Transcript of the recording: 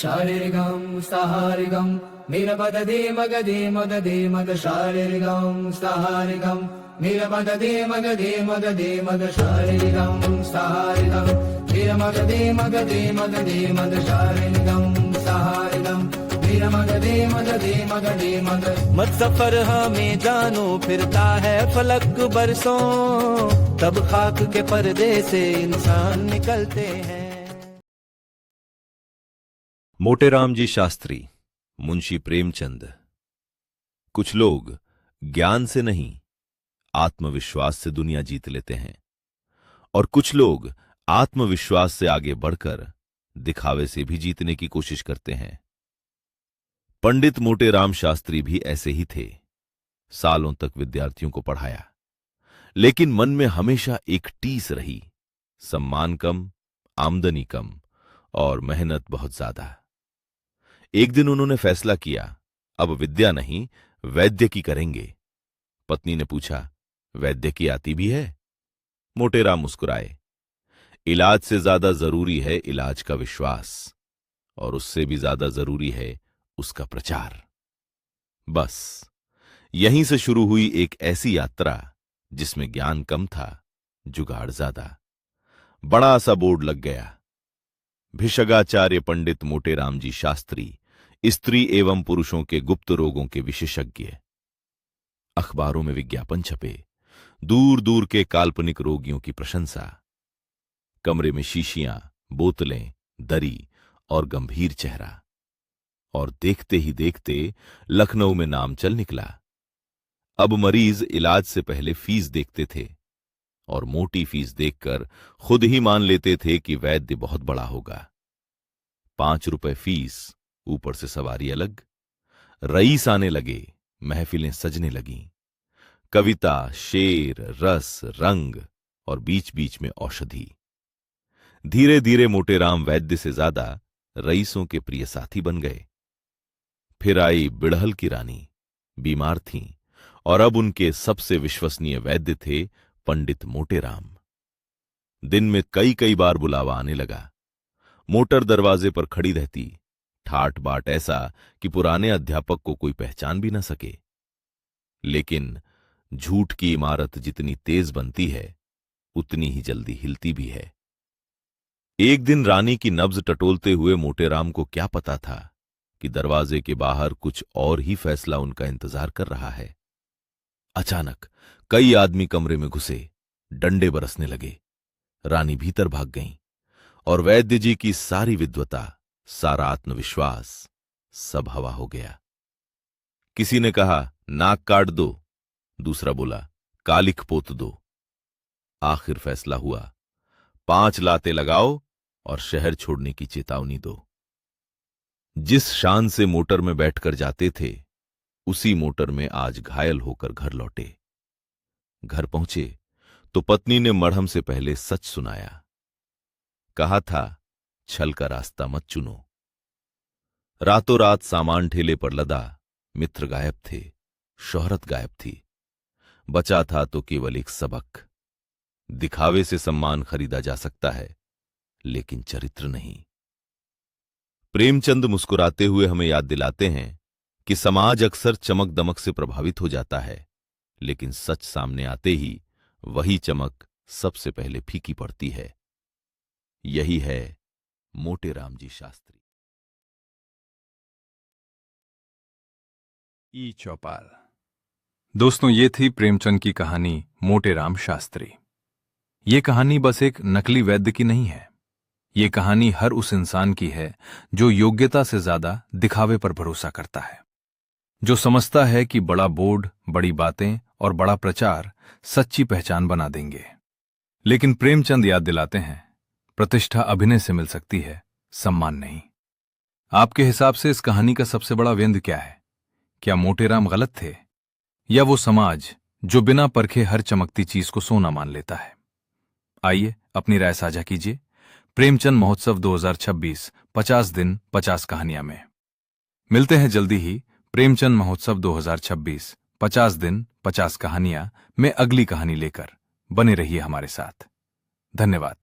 शारीरिकं सहारिकं नीलपददे मगदे मददे मद शारीरिकं सहारिकं नीलपददे मगदे मददे मद शारीरिकं सहारिकं नीलमगदे मगदे मददे मद शारीरिकं सहारिकं नीलमगदे मददे मगदे मद। मत सफर हमें जानो फिरता है फलक बरसों, तब खाक के पर्दे से इंसान निकलते हैं। मोटेराम जी शास्त्री, मुंशी प्रेमचंद। कुछ लोग ज्ञान से नहीं आत्मविश्वास से दुनिया जीत लेते हैं, और कुछ लोग आत्मविश्वास से आगे बढ़कर दिखावे से भी जीतने की कोशिश करते हैं। पंडित मोटेराम शास्त्री भी ऐसे ही थे। सालों तक विद्यार्थियों को पढ़ाया, लेकिन मन में हमेशा एक टीस रही, सम्मान कम, आमदनी कम और मेहनत बहुत ज्यादा। एक दिन उन्होंने फैसला किया, अब विद्या नहीं वैद्य की करेंगे। पत्नी ने पूछा, वैद्य की आती भी है? मोटेराम मुस्कुराए, इलाज से ज्यादा जरूरी है इलाज का विश्वास, और उससे भी ज्यादा जरूरी है उसका प्रचार। बस यहीं से शुरू हुई एक ऐसी यात्रा जिसमें ज्ञान कम था, जुगाड़ ज्यादा। बड़ा सा बोर्ड लग गया, भिषगाचार्य पंडित मोटेराम जी शास्त्री, स्त्री एवं पुरुषों के गुप्त रोगों के विशेषज्ञ। अखबारों में विज्ञापन छपे, दूर दूर के काल्पनिक रोगियों की प्रशंसा। कमरे में शीशियां, बोतलें, दरी और गंभीर चेहरा। और देखते ही देखते लखनऊ में नाम चल निकला। अब मरीज इलाज से पहले फीस देखते थे, और मोटी फीस देखकर खुद ही मान लेते थे कि वैद्य बहुत बड़ा होगा। 5 रुपए फीस, ऊपर से सवारी अलग। रईस आने लगे, महफिलें सजने लगीं। कविता, शेर, रस, रंग और बीच बीच में औषधि। धीरे धीरे मोटेराम वैद्य से ज्यादा रईसों के प्रिय साथी बन गए। फिर आई बिड़हल की रानी, बीमार थीं, और अब उनके सबसे विश्वसनीय वैद्य थे पंडित मोटेराम। दिन में कई कई बार बुलावा आने लगा। मोटर दरवाजे पर खड़ी रहती, ठाट बाट ऐसा कि पुराने अध्यापक को कोई पहचान भी न सके। लेकिन झूठ की इमारत जितनी तेज बनती है, उतनी ही जल्दी हिलती भी है। एक दिन रानी की नब्ज टटोलते हुए मोटेराम को क्या पता था कि दरवाजे के बाहर कुछ और ही फैसला उनका इंतजार कर रहा है। अचानक कई आदमी कमरे में घुसे, डंडे बरसने लगे। रानी भीतर भाग गईं, और वैद्य जी की सारी विद्वता, सारा आत्मविश्वास सब हवा हो गया। किसी ने कहा, नाक काट दो। दूसरा बोला, कालिख पोत दो। आखिर फैसला हुआ, 5 लाते लगाओ और शहर छोड़ने की चेतावनी दो। जिस शान से मोटर में बैठकर जाते थे, उसी मोटर में आज घायल होकर घर लौटे। घर पहुंचे तो पत्नी ने मरहम से पहले सच सुनाया। कहा था, छल का रास्ता मत चुनो। रातों रात सामान ठेले पर लदा, मित्र गायब थे, शोहरत गायब थी। बचा था तो केवल एक सबक, दिखावे से सम्मान खरीदा जा सकता है, लेकिन चरित्र नहीं। प्रेमचंद मुस्कुराते हुए हमें याद दिलाते हैं कि समाज अक्सर चमक दमक से प्रभावित हो जाता है, लेकिन सच सामने आते ही वही चमक सबसे पहले फीकी पड़ती है। यही है मोटेराम जी शास्त्री। ई चौपाल। दोस्तों, ये थी प्रेमचंद की कहानी मोटेराम शास्त्री। ये कहानी बस एक नकली वैद्य की नहीं है। ये कहानी हर उस इंसान की है जो योग्यता से ज्यादा दिखावे पर भरोसा करता है, जो समझता है कि बड़ा बोर्ड, बड़ी बातें और बड़ा प्रचार सच्ची पहचान बना देंगे। लेकिन प्रेमचंद याद दिलाते हैं, प्रतिष्ठा अभिनय से मिल सकती है, सम्मान नहीं। आपके हिसाब से इस कहानी का सबसे बड़ा व्यंग्य क्या है? क्या मोटेराम गलत थे, या वो समाज जो बिना परखे हर चमकती चीज को सोना मान लेता है? आइए अपनी राय साझा कीजिए। प्रेमचंद महोत्सव 2026 50 दिन 50 कहानियां में। मिलते हैं जल्दी ही प्रेमचंद महोत्सव 2026 50 दिन 50 कहानियां में अगली कहानी लेकर। बने रहिए हमारे साथ। धन्यवाद।